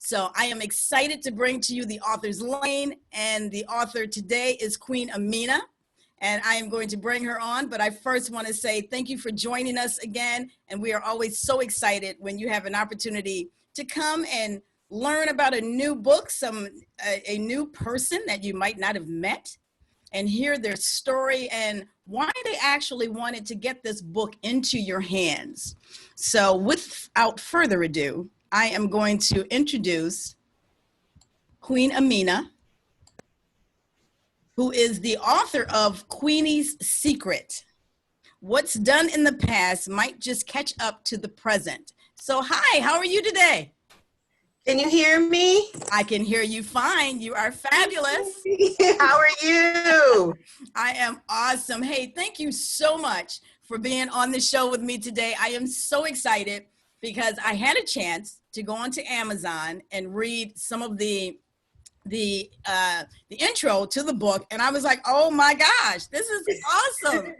So I am excited to bring to you the author's lane, and the author today is Queen Amina, and I am going to bring her on. But I first want to say thank you for joining us again, and we are always so excited when you have an opportunity to come and learn about a new book, a new person that you might not have met, and hear their story and why they actually wanted to get this book into your hands. So without further ado, I am going to introduce Queen Amina, who is the author of Queenie's Secret. What's done in the past might just catch up to the present. So hi, how are you today? Can you hear me? I can hear you fine. You are fabulous. How are you? I am awesome. Hey, thank you so much for being on the show with me today. I am so excited because I had a chance to go onto Amazon and read some of the intro to the book, and I was like, oh my gosh, this is awesome.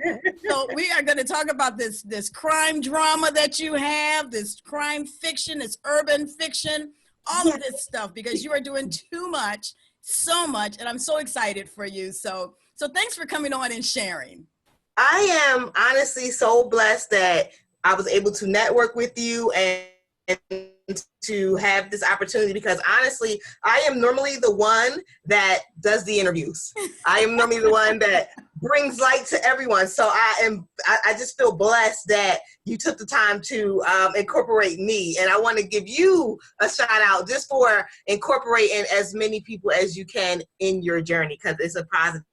So we are going to talk about this crime drama that you have, this crime fiction, this urban fiction, all of this stuff, because you are doing too much, so much, and I'm so excited for you. So thanks for coming on and sharing. I am honestly so blessed that I was able to network with you and to have this opportunity, because honestly, I am normally the one that does the interviews. I am normally the one that brings light to everyone. So I just feel blessed that you took the time to incorporate me. And I want to give you a shout out just for incorporating as many people as you can in your journey, because it's a positive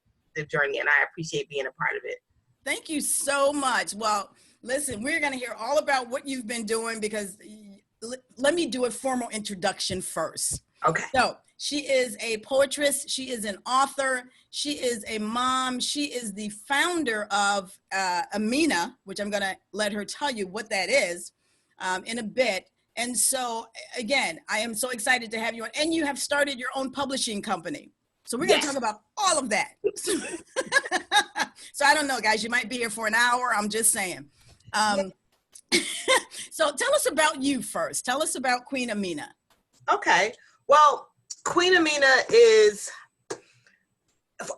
journey and I appreciate being a part of it. Thank you so much. Well, listen, we're going to hear all about what you've been doing, because let me do a formal introduction first. Okay. So she is a poetess. She is an author. She is a mom. She is the founder of Amina, which I'm going to let her tell you what that is in a bit. And so, again, I am so excited to have you on. And you have started your own publishing company. So we're going to talk about all of that. So I don't know, guys, you might be here for an hour. I'm just saying. So tell us about you first. Tell us about Queen Amina. Okay. Well, Queen Amina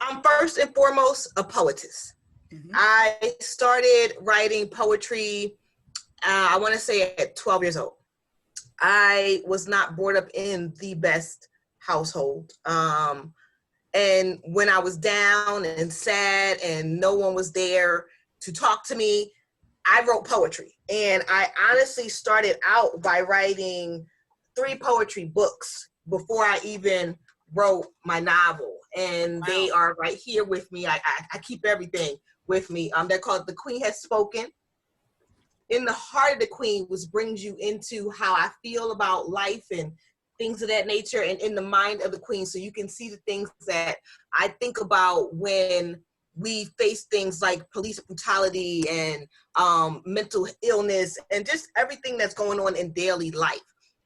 I'm first and foremost a poetess. Mm-hmm. I started writing poetry, I want to say at 12 years old. I was not brought up in the best household. And when I was down and sad and no one was there to talk to me, I wrote poetry. And I honestly started out by writing 3 poetry books before I even wrote my novel. And wow. They are right here with me. I keep everything with me. They're called The Queen Has Spoken. In the Heart of the Queen, which brings you into how I feel about life and things of that nature, and in the mind of the Queen, so you can see the things that I think about when we face things like police brutality and mental illness and just everything that's going on in daily life.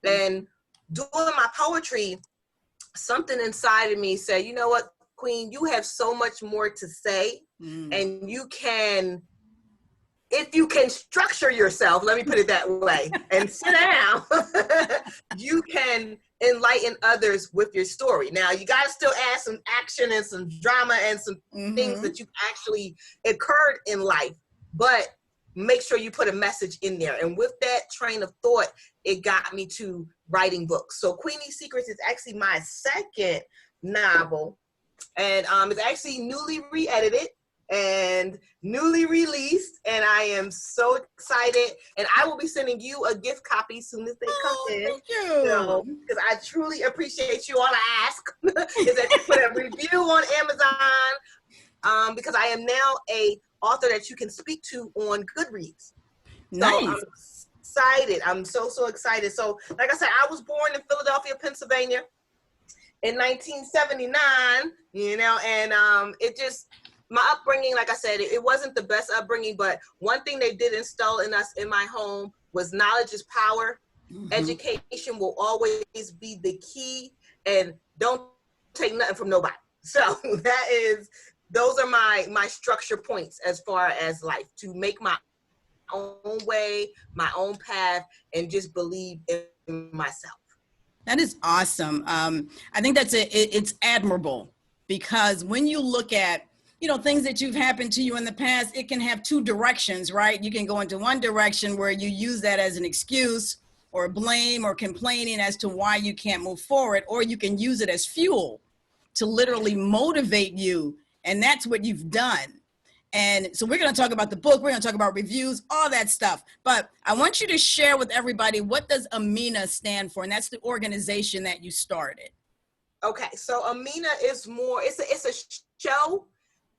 And doing my poetry, something inside of me said, you know what, Queen, you have so much more to say, and you can, if you can structure yourself, let me put it that way, and sit down, you can enlighten others with your story. Now, you got to still add some action and some drama and some things that you actually occurred in life, but make sure you put a message in there. And with that train of thought, it got me to writing books. So Queenie's Secrets is actually my second novel, and it's actually newly re-edited and newly released, and I am so excited, and I will be sending you a gift copy as soon as they come in. Thank you. Because I truly appreciate you. All I ask is that you put a review on Amazon, because I am now a author that you can speak to on Goodreads. Nice. So I'm excited. I'm so excited. So like I said, I was born in Philadelphia, Pennsylvania in 1979, and it just, my upbringing, like I said, it wasn't the best upbringing, but one thing they did install in us in my home was knowledge is power. Education will always be the key, and don't take nothing from nobody. So those are my structure points as far as life, to make my own way, my own path, and just believe in myself. That is awesome. I think it's admirable because when you look at, things that you've happened to you in the past, it can have two directions, right? You can go into one direction where you use that as an excuse or blame or complaining as to why you can't move forward, or you can use it as fuel to literally motivate you. And that's what you've done. And so we're going to talk about the book. We're going to talk about reviews, all that stuff. But I want you to share with everybody, what does Amina stand for? And that's the organization that you started. Okay, so Amina is more, it's a show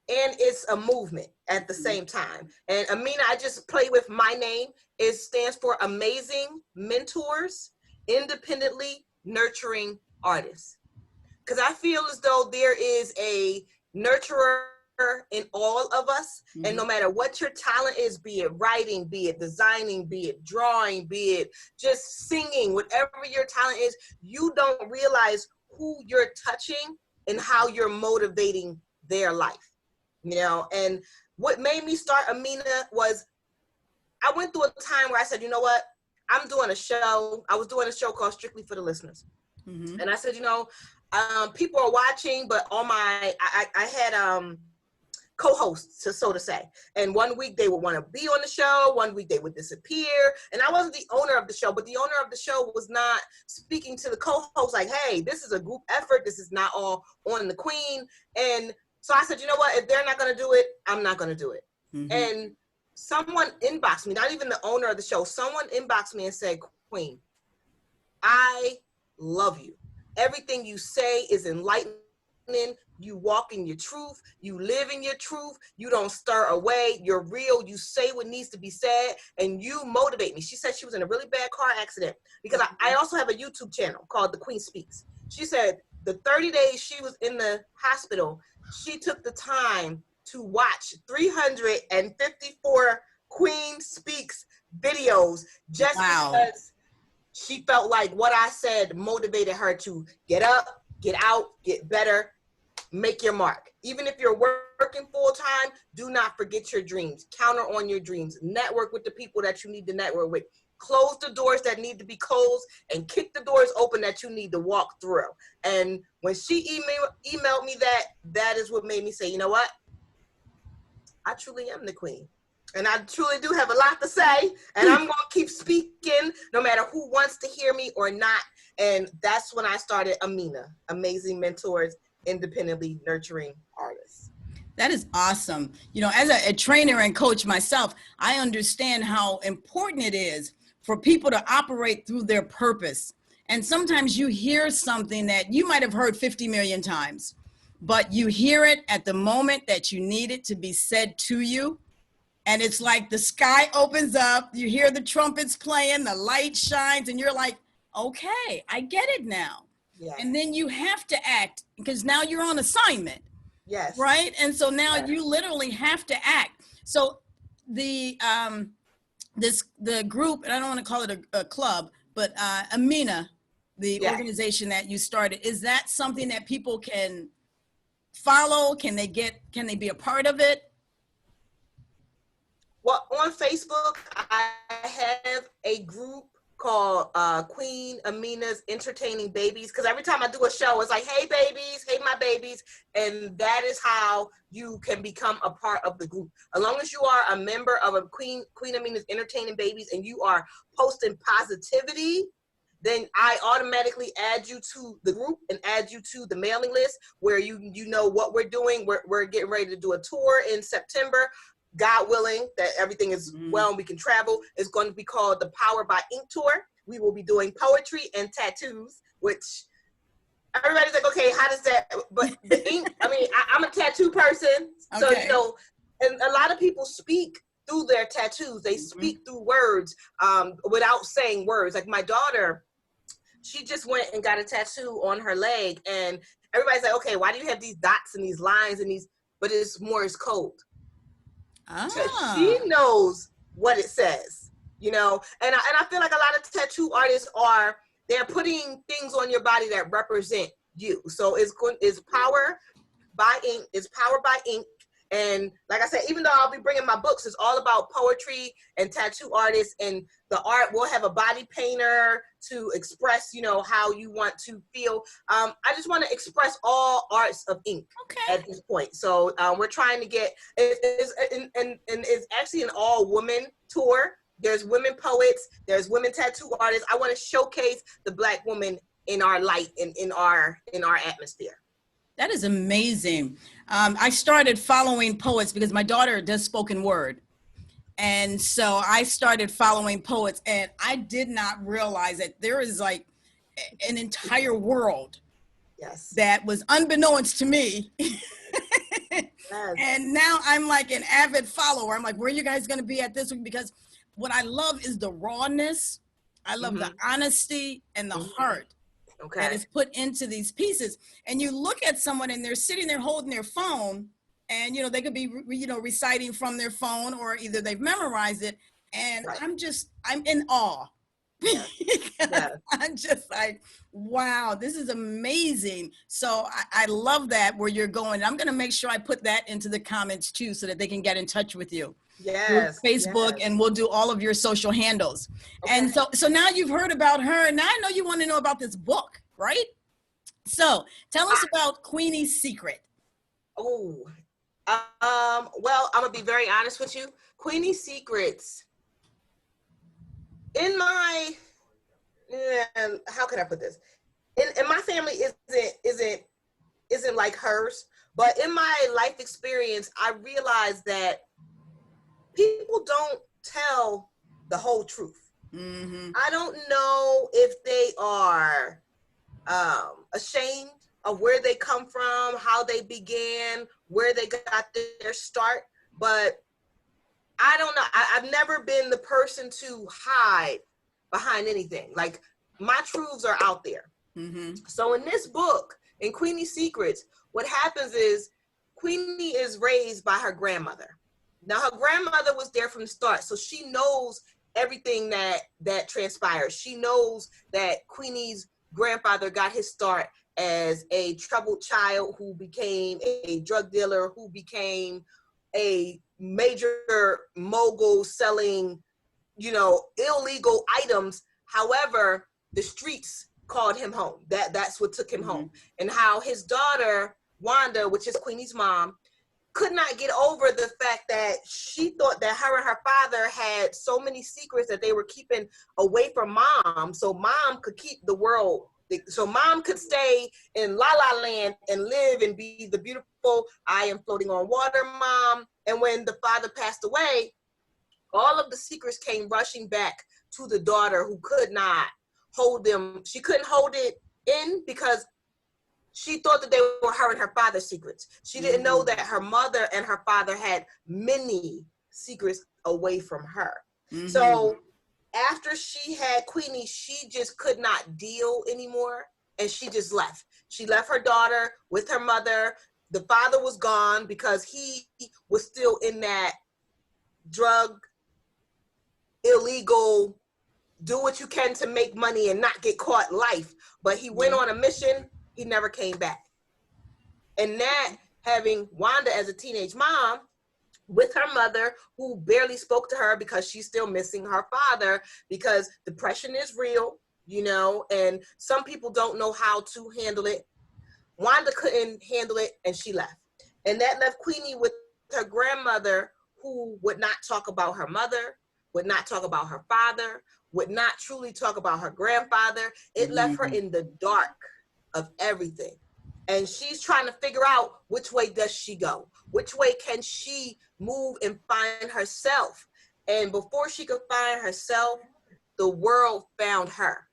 and it's a movement at the same time. And Amina, I just play with my name. It stands for Amazing Mentors, Independently Nurturing Artists. Because I feel as though there is a nurturer in all of us, and no matter what your talent is, be it writing, be it designing, be it drawing, be it just singing, whatever your talent is, you don't realize who you're touching and how you're motivating their life, and what made me start Amina was I went through a time where I said, you know what, I'm doing a show. I was doing a show called Strictly for the Listeners. And I said, people are watching, but I had co-hosts, so to say. And one week they would want to be on the show, one week they would disappear. And I wasn't the owner of the show, but the owner of the show was not speaking to the co-host like, hey, this is a group effort. This is not all on the queen. And so I said, you know what, if they're not going to do it, I'm not going to do it. And someone inboxed me, not even the owner of the show, someone inboxed me and said, Queen, I love you. Everything you say is enlightening. You walk in your truth. You live in your truth. You don't stir away. You're real. You say what needs to be said, and you motivate me. She said she was in a really bad car accident because I also have a YouTube channel called The Queen Speaks. She said the 30 days she was in the hospital, she took the time to watch 354 Queen Speaks videos just because she felt like what I said motivated her to get up, get out, get better, make your mark. Even if you're working full time, do not forget your dreams. Counter on your dreams. Network with the people that you need to network with. Close the doors that need to be closed and kick the doors open that you need to walk through. And when she emailed me that is what made me say, you know what? I truly am the queen. And I truly do have a lot to say, and I'm going to keep speaking no matter who wants to hear me or not. And that's when I started Amina, Amazing Mentors, Independently Nurturing Artists. That is awesome. As a trainer and coach myself, I understand how important it is for people to operate through their purpose. And sometimes you hear something that you might have heard 50 million times, but you hear it at the moment that you need it to be said to you. And it's like the sky opens up, you hear the trumpets playing, the light shines, and you're like, okay, I get it now. Yes. And then you have to act because now you're on assignment. Yes. Right? And so now you literally have to act. So the group, and I don't want to call it a club, but Amina, the organization that you started, is that something that people can follow? Can they be a part of it? Well, on Facebook, I have a group called Queen Amina's Entertaining Babies, because every time I do a show, it's like, hey babies, hey my babies, and that is how you can become a part of the group. As long as you are a member of a Queen Amina's Entertaining Babies and you are posting positivity, then I automatically add you to the group and add you to the mailing list where you know what we're doing. We're getting ready to do a tour in September. God willing, that everything is well and we can travel. It's going to be called the Power by Ink Tour. We will be doing poetry and tattoos, which everybody's like, okay, how does that, but the ink, I'm a tattoo person. Okay. So, and a lot of people speak through their tattoos. They speak through words without saying words. Like my daughter, she just went and got a tattoo on her leg, and everybody's like, okay, why do you have these dots and these lines and these, but it's Morse code. She knows what it says, and I feel like a lot of tattoo artists they're putting things on your body that represent you. So it's power by ink. It's power by ink. And like I said, even though I'll be bringing my books, it's all about poetry and tattoo artists and the art. We'll have a body painter to express, you know, how you want to feel. I just want to express all arts of ink at this point. So we're trying to get, and it's actually an all woman tour. There's women poets, there's women tattoo artists. I want to showcase the Black woman in our light and in our atmosphere. That is amazing. I started following poets because my daughter does spoken word. And so I started following poets, and I did not realize that there is like an entire world that was unbeknownst to me. And now I'm like an avid follower. I'm like, where are you guys going to be at this week? Because what I love is the rawness. I love the honesty and the heart that is put into these pieces. And you look at someone and they're sitting there holding their phone, and, you know, they could be, you know, reciting from their phone, or either they've memorized it. And I'm in awe. I'm just like, wow, this is amazing. So I love that where you're going. I'm going to make sure I put that into the comments too, so that they can get in touch with you. Facebook, and we'll do all of your social handles. And so now you've heard about her. Now I know you want to know about this book, right? So tell us about Queenie's Secret. Well, I'm gonna be very honest with you. Queenie's Secrets, in my, how can I put this? In my family isn't like hers, but in my life experience, I realized that people don't tell the whole truth. I don't know if they are ashamed of where they come from, how they began, where they got their start, but I don't know. I've never been the person to hide behind anything. Like, my truths are out there. So in this book, in Queenie's Secrets, what happens is Queenie is raised by her grandmother. Now, her grandmother was there from the start, so she knows everything that transpires. She knows that Queenie's grandfather got his start as a troubled child who became a drug dealer, who became a major mogul selling, you know, illegal items. However, the streets called him home. That's what took him home. And how his daughter, Wanda, which is Queenie's mom, could not get over the fact that she thought that her and her father had so many secrets that they were keeping away from mom, so mom could keep the world, so mom could stay in La La Land and live and be the beautiful I am floating on water mom. And when the father passed away, all of the secrets came rushing back to the daughter, who could not hold them. She couldn't hold it in because she thought that they were her and her father's secrets. She didn't know that her mother and her father had many secrets away from her. So after she had Queenie, she just could not deal anymore, and she just left. She left her daughter with her mother. The father was gone because he was still in that drug, illegal, do what you can to make money and not get caught life. But he went on a mission. He never came back. And that, having Wanda as a teenage mom with her mother, who barely spoke to her because she's still missing her father, because depression is real, you know, and some people don't know how to handle it. Wanda couldn't handle it, and she left. And that left Queenie with her grandmother, who would not talk about her mother, would not talk about her father, would not truly talk about her grandfather. It left her in the dark of everything. And she's trying to figure out, which way does she go? Which way can she move and find herself? And before she could find herself, the world found her.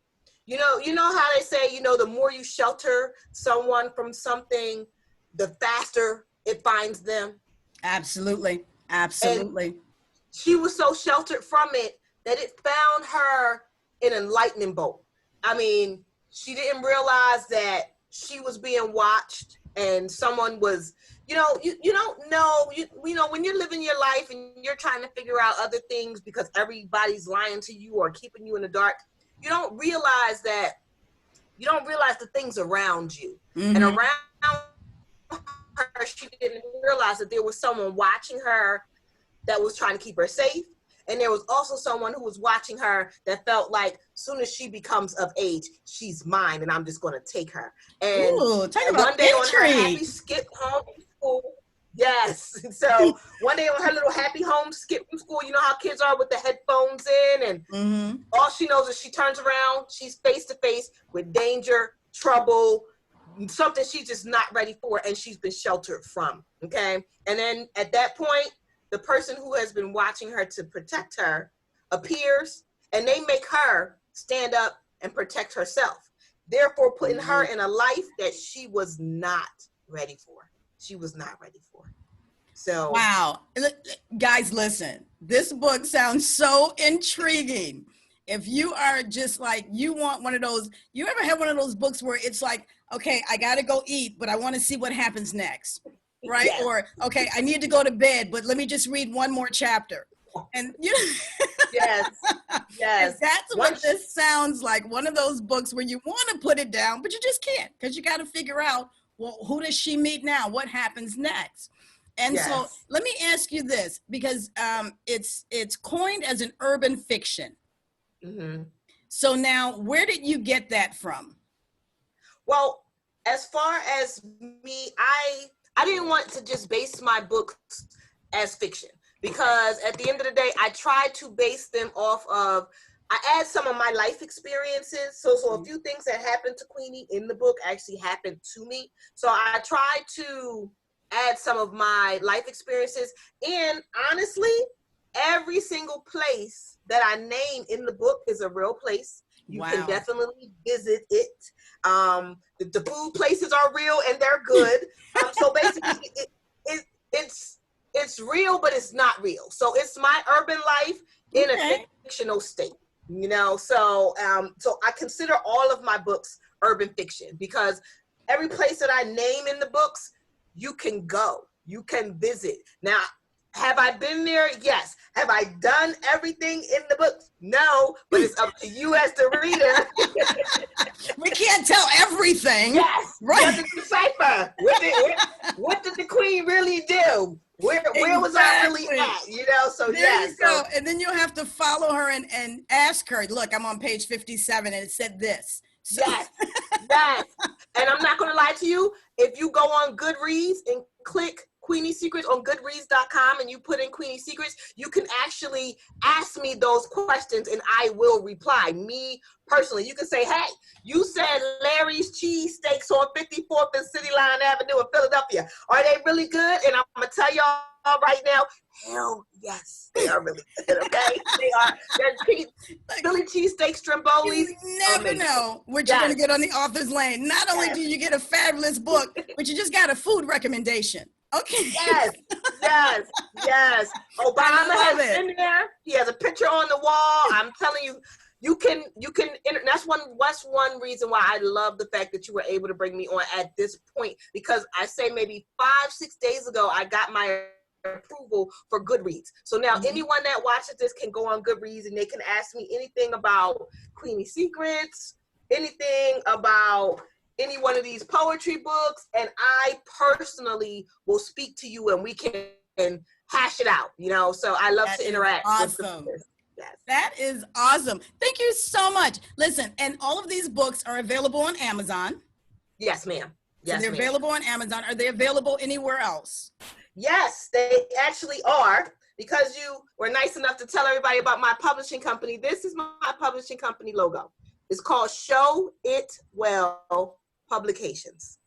You know how they say, you know, the more you shelter someone from something, the faster it finds them. Absolutely. Absolutely. And she was so sheltered from it that it found her in a lightning bolt. I mean, she didn't realize that she was being watched, and someone was, you know, you don't know, you know, when you're living your life and you're trying to figure out other things because everybody's lying to you or keeping you in the dark, you don't realize the things around you. And around her, she didn't realize that there was someone watching her that was trying to keep her safe. And there was also someone who was watching her that felt like soon as she becomes of age, she's mine and I'm just going to take her. And Ooh, talk about one day on her happy intrigue. skip home from school, yes. So one day on her little happy home skip from school, you know how kids are with the headphones in, and all she knows is she turns around, she's face to face with danger, trouble, something she's just not ready for, and she's been sheltered from. Okay. And then at that point, the person who has been watching her to protect her appears, and they make her stand up and protect herself, therefore putting her in a life that she was not ready for. She was not ready for. So wow. Guys, listen, this book sounds so intriguing. If you are just like, you want one of those, you ever had one of those books where it's like, okay, I got to go eat, but I want to see what happens next, right? yes. Or, okay, I need to go to bed, but let me just read one more chapter. And you know, Yes, yes. and that's what this sounds like, one of those books where you want to put it down, but you just can't, because you got to figure out, well, who does she meet now? What happens next? And Yes. so let me ask you this, because it's coined as an urban fiction. So now, where did you get that from? Well, as far as me, I didn't want to just base my books as fiction, because at the end of the day, I tried to base them off of, I add some of my life experiences. So a few things that happened to Queenie in the book actually happened to me. So I tried to add some of my life experiences. And honestly, every single place that I name in the book is a real place. You can definitely visit it. The food places are real and they're good. So basically, it's real, but it's not real. So it's my urban life in a fictional state. You know, so I consider all of my books urban fiction, because every place that I name in the books, you can go, you can visit. Now, have I been there? Yes. Have I done everything in the books? No, but it's up to you as the reader. We can't tell everything. Yes, right. You have to decipher. What did the queen really do? Where was I really at? You know, so there you go. And then you'll have to follow her and ask her, look, I'm on page 57 and it said this. So. Yes, yes. And I'm not going to lie to you. If you go on Goodreads and click Queenie Secrets on Goodreads.com and you put in Queenie Secrets, you can actually ask me those questions and I will reply. Me personally, you can say, hey, you said Larry's cheesesteaks on 54th and City Line Avenue in Philadelphia. Are they really good? And I'm going to tell y'all right now, hell yes, they are really good, okay? They are. They're Philly cheesesteak Stromboli's. You never know what you're going to get on the author's lane. Not only do you get a fabulous book, but you just got a food recommendation. Okay. Yes. Obama has been there. He has a picture on the wall. I'm telling you, you can. That's one reason why I love the fact that you were able to bring me on at this point, because I say maybe 5-6 days ago I got my approval for Goodreads. So now anyone that watches this can go on Goodreads and they can ask me anything about Queenie Secrets, anything about any one of these poetry books, and I personally will speak to you and we can hash it out, you know. So I love to interact. Awesome. Yes. That is awesome. Thank you so much. Listen, and all of these books are available on Amazon. Yes, ma'am. Yes, so they're available on Amazon. Are they available anywhere else? Yes, they actually are. Because you were nice enough to tell everybody about my publishing company. This is my publishing company logo. It's called Show It Well Publications.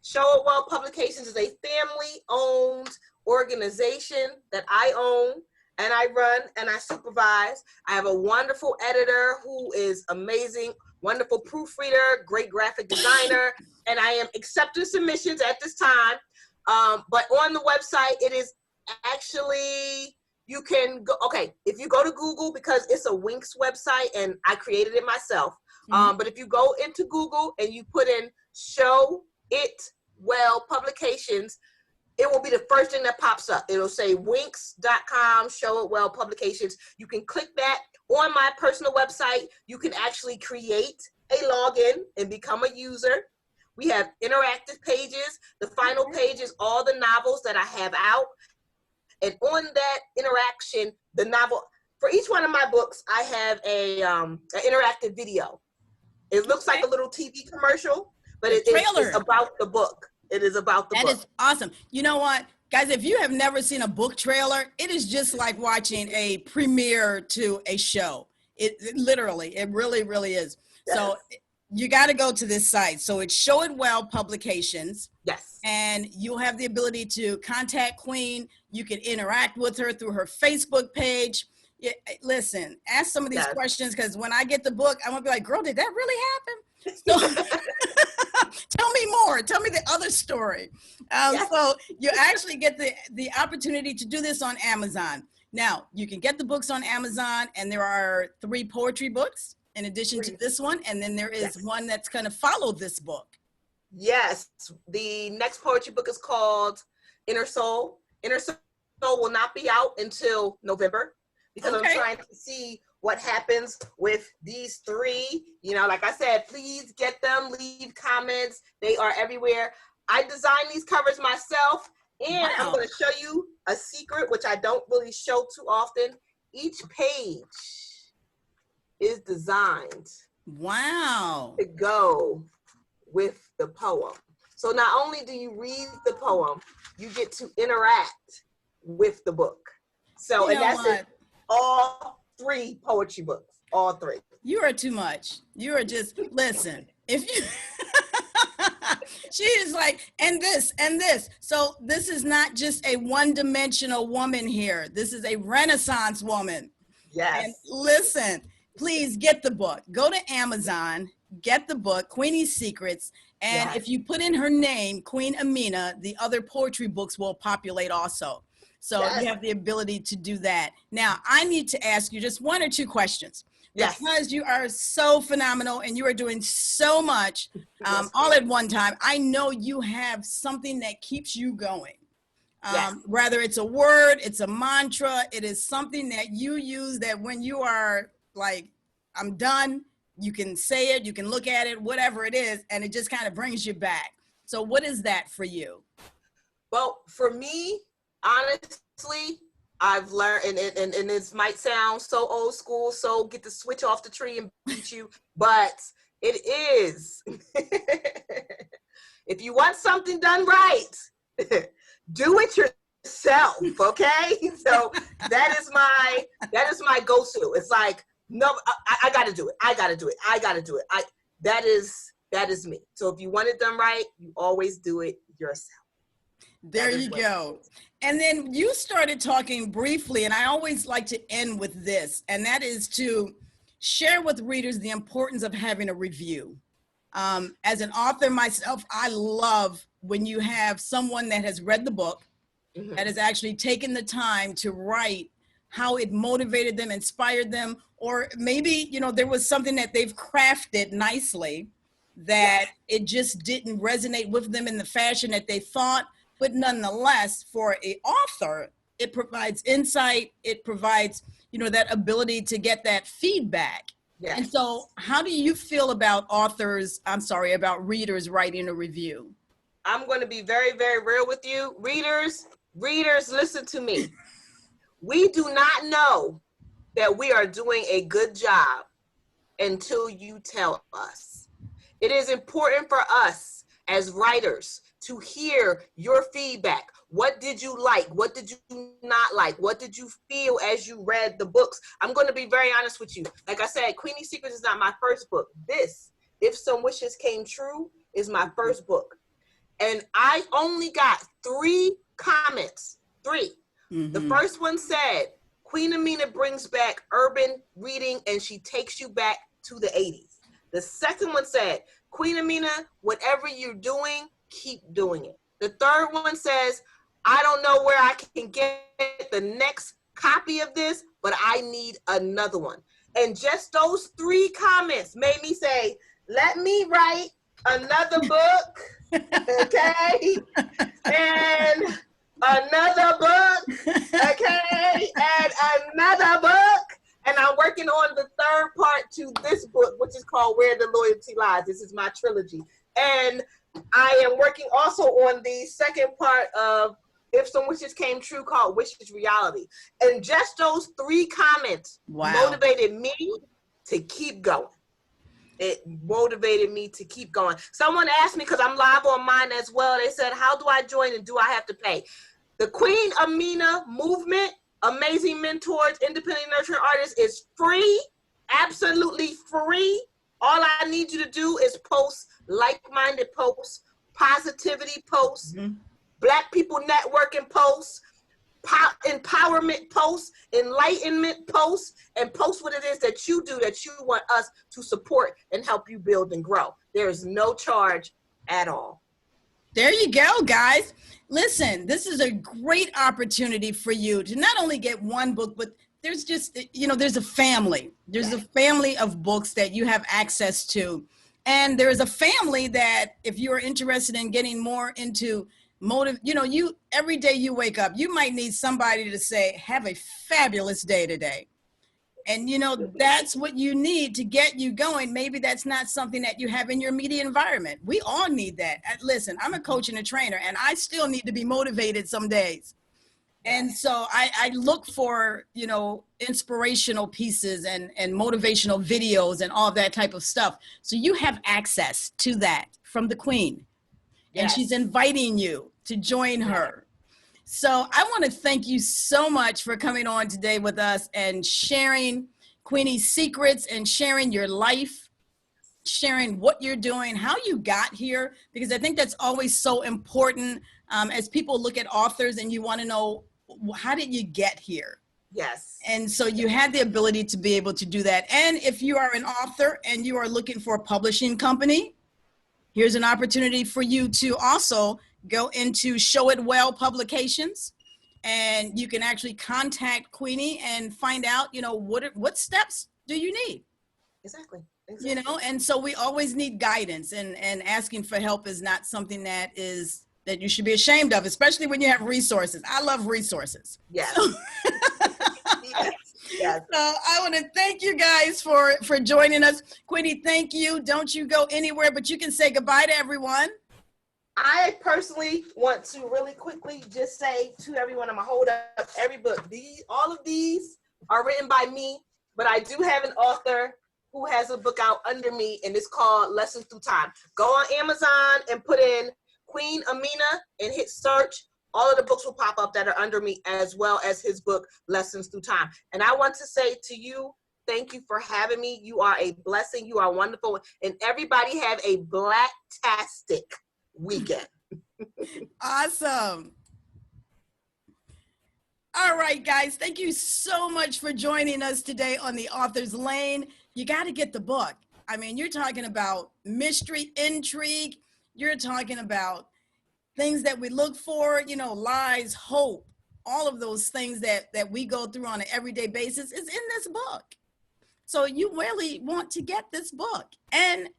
Show It Well Publications is a family-owned organization that I own and I run and I supervise. I have a wonderful editor who is amazing, wonderful proofreader, great graphic designer, and I am accepting submissions at this time. But on the website, it is actually, you can go, okay, if you go to Google, because it's a Winx website and I created it myself. But if you go into Google and you put in Show It Well Publications, it will be the first thing that pops up. It'll say Winx.com, Show It Well Publications. You can click that. On my personal website, you can actually create a login and become a user. We have interactive pages. The final page is all the novels that I have out. And on that interaction, the novel, for each one of my books, I have an interactive video. It looks like a little TV commercial, but it's about the book. It is about the book. That is awesome. You know what? Guys, if you have never seen a book trailer, it is just like watching a premiere to a show. It literally, it really, really is. Yes. So you got to go to this site. So it's Show It Well Publications. Yes. And you'll have the ability to contact Queen. You can interact with her through her Facebook page. Listen, ask some of these questions, because when I get the book, I'm going to be like, girl, did that really happen? So tell me more. Tell me the other story. So you actually get the opportunity to do this on Amazon. Now, you can get the books on Amazon, and there are 3 poetry books in addition to this one. And then there is one that's going to follow this book. Yes. The next poetry book is called Inner Soul. Inner Soul will not be out until November, because I'm trying to see what happens with these 3. You know, like I said, please get them, leave comments. They are everywhere. I designed these covers myself, and I'm going to show you a secret, which I don't really show too often. Each page is designed to go with the poem. So not only do you read the poem, you get to interact with the book. So, and that's it. All 3 poetry books, all 3. You are too much. You are just, listen, if you, she is like, and this, and this. So this is not just a one-dimensional woman here. This is a Renaissance woman. Yes. And listen, please get the book. Go to Amazon, get the book, Queenie's Secrets. And if you put in her name, Queen Amina, the other poetry books will populate also. So you have the ability to do that. Now, I need to ask you just 1 or 2 questions. Yes. Because you are so phenomenal and you are doing so much all at one time. I know you have something that keeps you going. Whether it's a word, it's a mantra, it is something that you use that when you are like, I'm done, you can say it, you can look at it, whatever it is, and it just kind of brings you back. So what is that for you? Well, for me, honestly, I've learned, and this might sound so old school, so get the switch off the tree and beat you, but it is. If you want something done right, do it yourself, okay? So that is my go-to. It's like, no, I got to do it. I got to do it. I got to do it. That is me. So if you want it done right, you always do it yourself. There you go. And then you started talking briefly, and I always like to end with this, and that is to share with readers the importance of having a review. As an author myself, I love when you have someone that has read the book, that has actually taken the time to write how it motivated them, inspired them, or maybe, you know, there was something that they've crafted nicely that it just didn't resonate with them in the fashion that they thought. But nonetheless, for an author, it provides insight. It provides, you know, that ability to get that feedback. Yes. And so how do you feel about about readers writing a review? I'm going to be very, very real with you. Readers, listen to me. We do not know that we are doing a good job until you tell us. It is important for us as writers to hear your feedback. What did you like? What did you not like? What did you feel as you read the books? I'm going to be very honest with you. Like I said, Queenie's Secrets is not my first book. This, If Some Wishes Came True, is my first book. And I only got 3 comments. 3. The first one said, Queen Amina brings back urban reading and she takes you back to the 80s. The second one said, Queen Amina, whatever you're doing, keep doing it. The third one says, I don't know where I can get the next copy of this, but I need another one. And just those 3 comments made me say, let me write another book, okay? And another book, okay? And another book. And I'm working on the 3rd part to this book, which is called Where the Loyalty Lies. This is my trilogy. And I am working also on the second part of If Some Wishes Came True, called Wishes Reality. And just those 3 comments motivated me to keep going. It motivated me to keep going. Someone asked me, because I'm live on mine as well, they said, how do I join and do I have to pay? The Queen Amina movement, Amazing Mentors, Independent Nurturing Artists, is free, absolutely free. All I need you to do is post like-minded posts, positivity posts, Black people networking posts, empowerment posts, enlightenment posts, and post what it is that you do that you want us to support and help you build and grow. There is no charge at all. There you go, guys. Listen, this is a great opportunity for you to not only get one book, but there's just, there's a family. There's a family of books that you have access to. And there's a family that if you are interested in getting more into every day you wake up, you might need somebody to say, have a fabulous day today. And, that's what you need to get you going. Maybe that's not something that you have in your immediate environment. We all need that. Listen, I'm a coach and a trainer, and I still need to be motivated some days. And so I look for, inspirational pieces and motivational videos and all that type of stuff. So you have access to that from the Queen. And she's inviting you to join her. So I want to thank you so much for coming on today with us and sharing Queenie's secrets and sharing your life, sharing what you're doing, how you got here, because I think that's always so important as people look at authors and you want to know, how did you get here? Yes. And so you had the ability to be able to do that. And if you are an author and you are looking for a publishing company, here's an opportunity for you to also go into Show It Well Publications, and you can actually contact Queenie and find out, what steps do you need? Exactly. And so we always need guidance, and asking for help is not something that you should be ashamed of, especially when you have resources. I love resources. Yes. So, yes. So I want to thank you guys for joining us. Queenie, thank you. Don't you go anywhere, but you can say goodbye to everyone. I personally want to really quickly just say to everyone, I'm going to hold up every book. All of these are written by me, but I do have an author who has a book out under me, and it's called Lessons Through Time. Go on Amazon and put in Queen Amina and hit search. All of the books will pop up that are under me, as well as his book, Lessons Through Time. And I want to say to you, thank you for having me. You are a blessing. You are wonderful. And everybody have a blacktastic weekend. Awesome. All right, guys. Thank you so much for joining us today on The Author's Lane. You got to get the book. I mean, you're talking about mystery, intrigue. You're talking about things that we look for, lies, hope, all of those things that we go through on an everyday basis is in this book. So you really want to get this book, and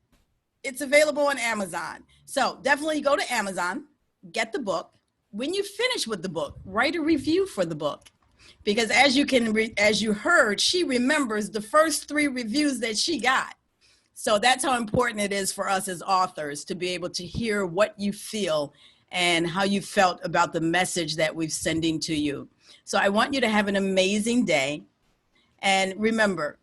it's available on Amazon. So definitely go to Amazon, get the book. When you finish with the book, write a review for the book, because as you heard, she remembers the first 3 reviews that she got. So that's how important it is for us as authors to be able to hear what you feel and how you felt about the message that we're sending to you. So I want you to have an amazing day. And remember,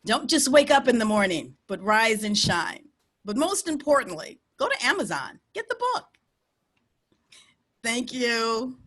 don't just wake up in the morning, but rise and shine. But most importantly, go to Amazon, get the book. Thank you.